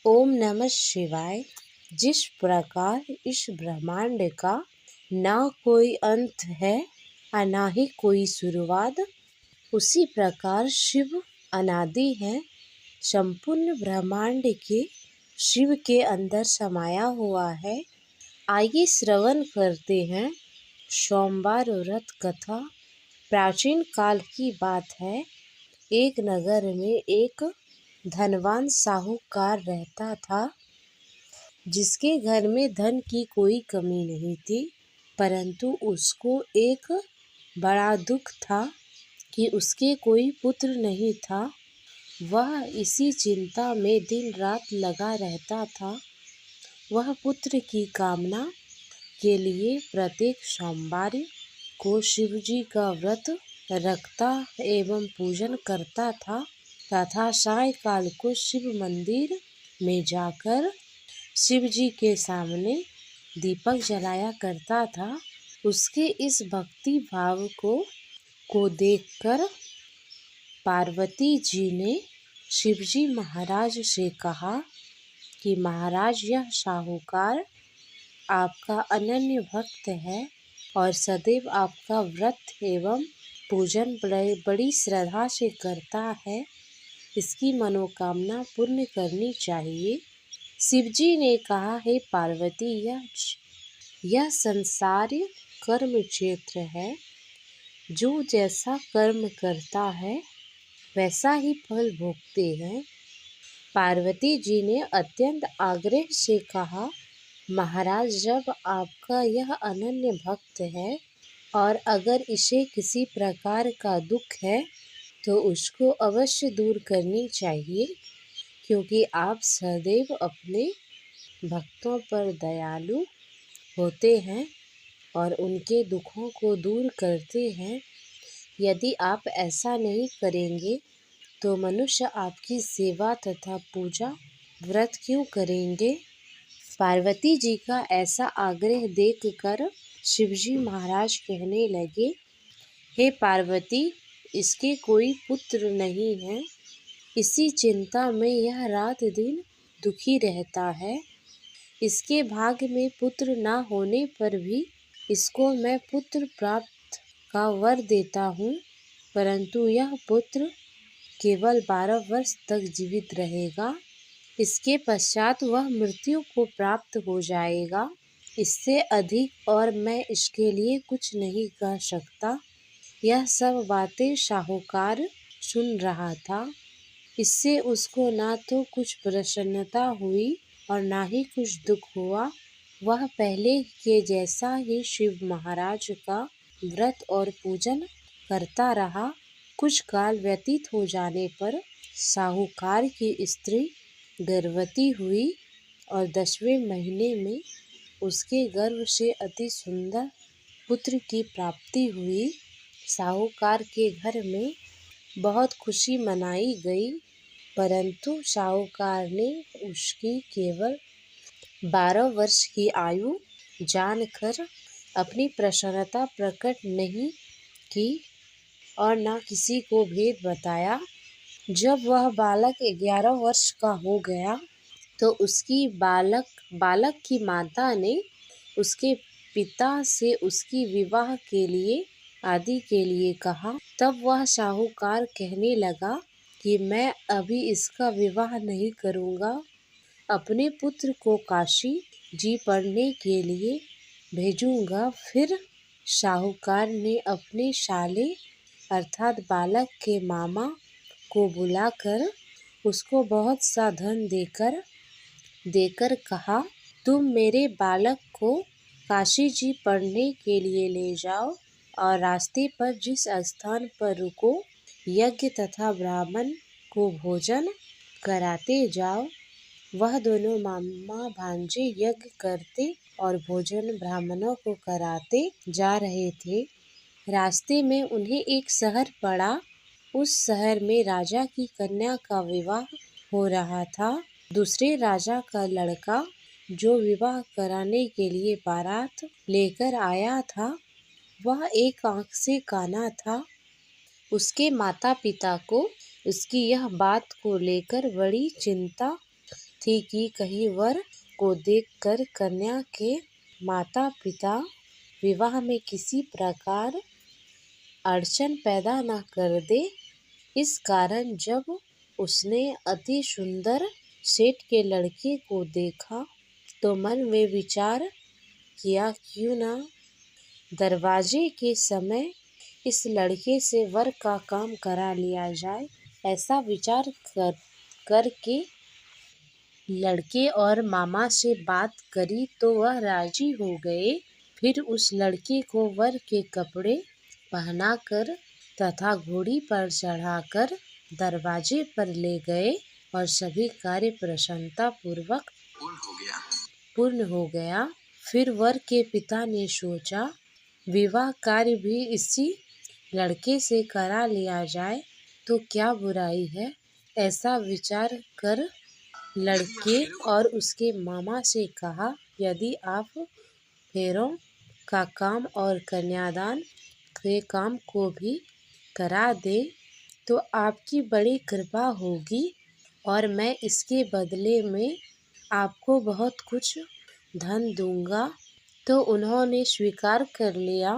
ओम नमः शिवाय। जिस प्रकार इस ब्रह्मांड का ना कोई अंत है और ना ही कोई शुरुआत, उसी प्रकार शिव अनादि है। संपूर्ण ब्रह्मांड के शिव के अंदर समाया हुआ है। आइए श्रवण करते हैं सोमवार व्रत कथा। प्राचीन काल की बात है। एक नगर में एक धनवान साहूकार रहता था, जिसके घर में धन की कोई कमी नहीं थी। परंतु उसको एक बड़ा दुख था कि उसके कोई पुत्र नहीं था। वह इसी चिंता में दिन रात लगा रहता था। वह पुत्र की कामना के लिए प्रत्येक सोमवार को शिवजी का व्रत रखता एवं पूजन करता था तथा सायंकाल को शिव मंदिर में जाकर शिव जी के सामने दीपक जलाया करता था। उसके इस भक्ति भाव को देखकर पार्वती जी ने शिवजी महाराज से कहा कि महाराज, यह साहूकार आपका अनन्य भक्त है और सदैव आपका व्रत एवं पूजन बड़ी श्रद्धा से करता है। इसकी मनोकामना पूर्ण करनी चाहिए। शिवजी ने कहा, हे पार्वती, यह संसार कर्म क्षेत्र है। जो जैसा कर्म करता है वैसा ही फल भोगते हैं। पार्वती जी ने अत्यंत आग्रह से कहा, महाराज, जब आपका यह अनन्य भक्त है और अगर इसे किसी प्रकार का दुख है तो उसको अवश्य दूर करनी चाहिए, क्योंकि आप सदैव अपने भक्तों पर दयालु होते हैं और उनके दुखों को दूर करते हैं। यदि आप ऐसा नहीं करेंगे तो मनुष्य आपकी सेवा तथा पूजा व्रत क्यों करेंगे। पार्वती जी का ऐसा आग्रह देखकर शिवजी महाराज कहने लगे, हे पार्वती, इसके कोई पुत्र नहीं है। इसी चिंता में यह रात दिन दुखी रहता है। इसके भाग्य में पुत्र न होने पर भी इसको मैं पुत्र प्राप्त का वर देता हूँ, परंतु यह पुत्र केवल 12 वर्ष तक जीवित रहेगा। इसके पश्चात वह मृत्यु को प्राप्त हो जाएगा। इससे अधिक और मैं इसके लिए कुछ नहीं कह सकता। यह सब बातें साहूकार सुन रहा था। इससे उसको ना तो कुछ प्रसन्नता हुई और ना ही कुछ दुख हुआ। वह पहले के जैसा ही शिव महाराज का व्रत और पूजन करता रहा। कुछ काल व्यतीत हो जाने पर साहूकार की स्त्री गर्भवती हुई और 10वें महीने में उसके गर्भ से अति सुंदर पुत्र की प्राप्ति हुई। साहूकार के घर में बहुत खुशी मनाई गई, परंतु साहूकार ने उसकी केवल 12 वर्ष की आयु जानकर अपनी प्रसन्नता प्रकट नहीं की और न किसी को भेद बताया। जब वह बालक 11 वर्ष का हो गया तो उसकी बालक की माता ने उसके पिता से उसकी विवाह के लिए आदि के लिए कहा। तब वह साहूकार कहने लगा कि मैं अभी इसका विवाह नहीं करूँगा। अपने पुत्र को काशी जी पढ़ने के लिए भेजूँगा। फिर साहूकार ने अपने साले अर्थात बालक के मामा को बुलाकर उसको बहुत सा धन देकर कहा, तुम मेरे बालक को काशी जी पढ़ने के लिए ले जाओ और रास्ते पर जिस स्थान पर रुको यज्ञ तथा ब्राह्मण को भोजन कराते जाओ। वह दोनों मामा भांजे यज्ञ करते और भोजन ब्राह्मणों को कराते जा रहे थे। रास्ते में उन्हें एक शहर पड़ा। उस शहर में राजा की कन्या का विवाह हो रहा था। दूसरे राजा का लड़का जो विवाह कराने के लिए बारात लेकर आया था, वह एक आंख से काना था। उसके माता पिता को उसकी यह बात को लेकर बड़ी चिंता थी कि कहीं वर को देखकर कन्या के माता पिता विवाह में किसी प्रकार अड़चन पैदा न कर दे। इस कारण जब उसने अति सुंदर सेठ के लड़के को देखा तो मन में विचार किया, क्यों न दरवाजे के समय इस लड़के से वर का काम करा लिया जाए। ऐसा विचार करके लड़के और मामा से बात करी तो वह राजी हो गए। फिर उस लड़के को वर के कपड़े पहनाकर तथा घोड़ी पर चढ़ाकर दरवाजे पर ले गए और सभी कार्य प्रसन्नता पूर्वक पूर्ण हो गया। फिर वर के पिता ने सोचा, विवाह कार्य भी इसी लड़के से करा लिया जाए तो क्या बुराई है। ऐसा विचार कर लड़के और उसके मामा से कहा, यदि आप फेरों का काम और कन्यादान के काम को भी करा दे तो आपकी बड़ी कृपा होगी और मैं इसके बदले में आपको बहुत कुछ धन दूंगा। तो उन्होंने स्वीकार कर लिया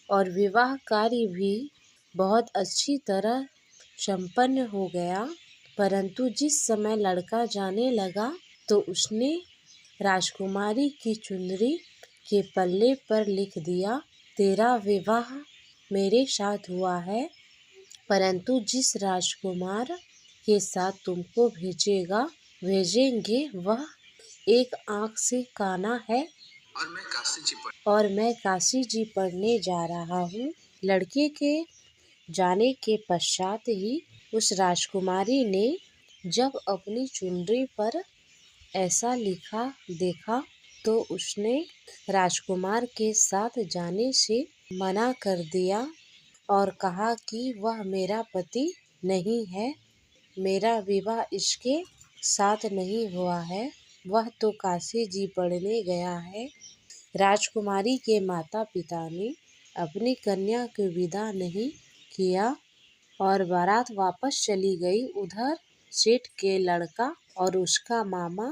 और विवाह कार्य भी बहुत अच्छी तरह संपन्न हो गया। परंतु जिस समय लड़का जाने लगा तो उसने राजकुमारी की चुनरी के पल्ले पर लिख दिया, तेरा विवाह मेरे साथ हुआ है, परंतु जिस राजकुमार के साथ तुमको भेजेंगे वह एक आँख से काना है और मैं काशी जी पढ़ने जा रहा हूँ। लड़के के जाने के पश्चात ही उस राजकुमारी ने जब अपनी चुनरी पर ऐसा लिखा देखा तो उसने राजकुमार के साथ जाने से मना कर दिया और कहा कि वह मेरा पति नहीं है, मेरा विवाह इसके साथ नहीं हुआ है, वह तो काशी जी पढ़ने गया है। राजकुमारी के माता पिता ने अपनी कन्या को विदा नहीं किया और बारात वापस चली गई। उधर सेठ के लड़का और उसका मामा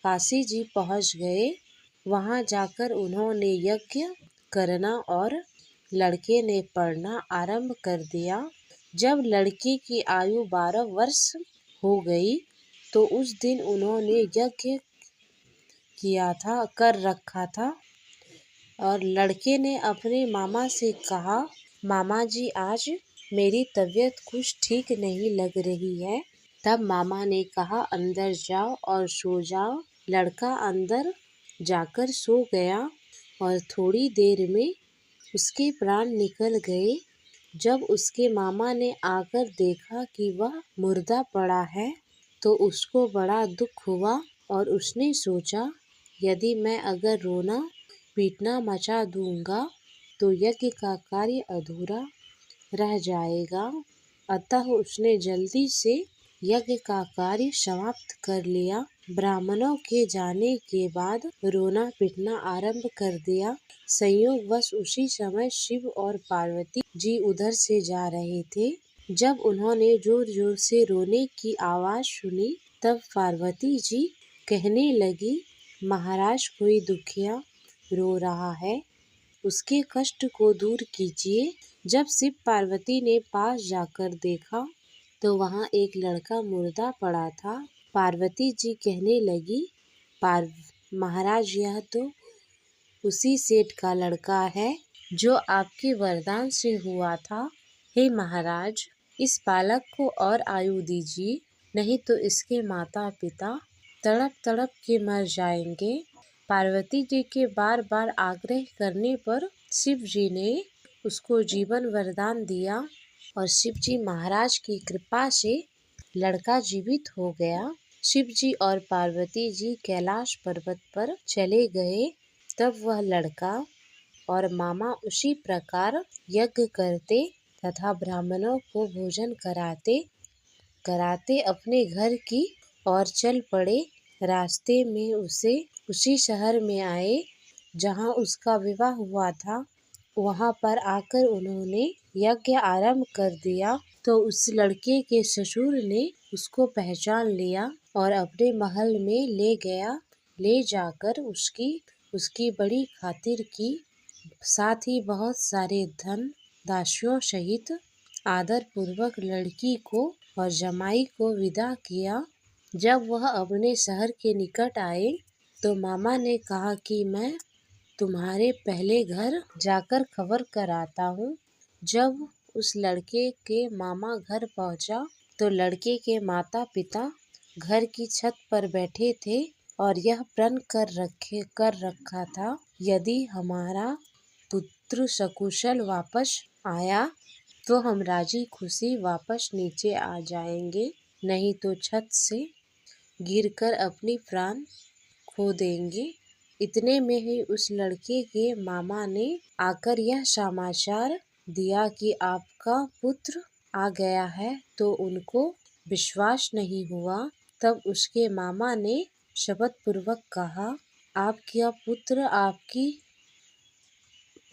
काशी जी पहुंच गए। वहां जाकर उन्होंने यज्ञ करना और लड़के ने पढ़ना आरंभ कर दिया। जब लड़के की आयु 12 वर्ष हो गई तो उस दिन उन्होंने यज्ञ कर रखा था और लड़के ने अपने मामा से कहा, मामा जी आज मेरी तबीयत कुछ ठीक नहीं लग रही है। तब मामा ने कहा, अंदर जाओ और सो जाओ। लड़का अंदर जाकर सो गया और थोड़ी देर में उसके प्राण निकल गए। जब उसके मामा ने आकर देखा कि वह मुर्दा पड़ा है तो उसको बड़ा दुख हुआ और उसने सोचा, यदि मैं अगर रोना पीटना मचा दूंगा तो यज्ञ का कार्य अधूरा रह जाएगा। अतः उसने जल्दी से यज्ञ का कार्य समाप्त कर लिया। ब्राह्मणों के जाने के बाद रोना पीटना आरंभ कर दिया। संयोगवश उसी समय शिव और पार्वती जी उधर से जा रहे थे। जब उन्होंने जोर जोर से रोने की आवाज सुनी तब पार्वती जी कहने लगी, महाराज कोई दुखिया रो रहा है, उसके कष्ट को दूर कीजिए। जब शिव पार्वती ने पास जाकर देखा तो वहाँ एक लड़का मुर्दा पड़ा था। पार्वती जी कहने लगी, महाराज यह तो उसी सेठ का लड़का है जो आपके वरदान से हुआ था। हे महाराज, इस बालक को और आयु दीजिए, नहीं तो इसके माता पिता तड़प तड़प के मर जाएंगे। पार्वती जी के बार बार आग्रह करने पर शिव जी ने उसको जीवन वरदान दिया और शिव जी महाराज की कृपा से लड़का जीवित हो गया। शिव जी और पार्वती जी कैलाश पर्वत पर चले गए। तब वह लड़का और मामा उसी प्रकार यज्ञ करते तथा ब्राह्मणों को भोजन कराते कराते अपने घर की ओर चल पड़े। रास्ते में उसी शहर में आए जहाँ उसका विवाह हुआ था। वहाँ पर आकर उन्होंने यज्ञ आरंभ कर दिया तो उस लड़के के ससुर ने उसको पहचान लिया और अपने महल में ले गया। ले जाकर उसकी बड़ी खातिर की, साथ ही बहुत सारे धन दासियों सहित आदर पूर्वक लड़की को और जमाई को विदा किया। जब वह अपने शहर के निकट आए तो मामा ने कहा कि मैं तुम्हारे पहले घर जाकर खबर कर आता हूँ। जब उस लड़के के मामा घर पहुँचा तो लड़के के माता पिता घर की छत पर बैठे थे और यह प्रण कर रखा था, यदि हमारा पुत्र सकुशल वापस आया तो हम राजी खुशी वापस नीचे आ जाएंगे, नहीं तो छत से गिरकर अपनी प्राण खो देंगे। इतने में ही उस लड़के के मामा ने आकर यह समाचार दिया कि आपका पुत्र आ गया है, तो उनको विश्वास नहीं हुआ। तब उसके मामा ने शपथ पूर्वक कहा, आपका पुत्र आपकी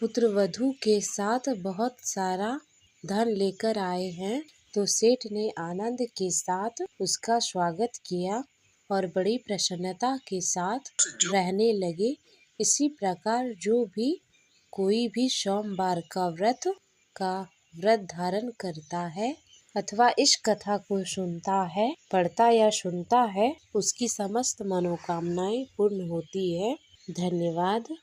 पुत्रवधू के साथ बहुत सारा धन लेकर आए हैं। तो सेठ ने आनंद के साथ उसका स्वागत किया और बड़ी प्रसन्नता के साथ रहने लगे। इसी प्रकार जो भी कोई भी सोमवार का व्रत धारण करता है अथवा इस कथा को सुनता है, पढ़ता या सुनता है, उसकी समस्त मनोकामनाएं पूर्ण होती है। धन्यवाद।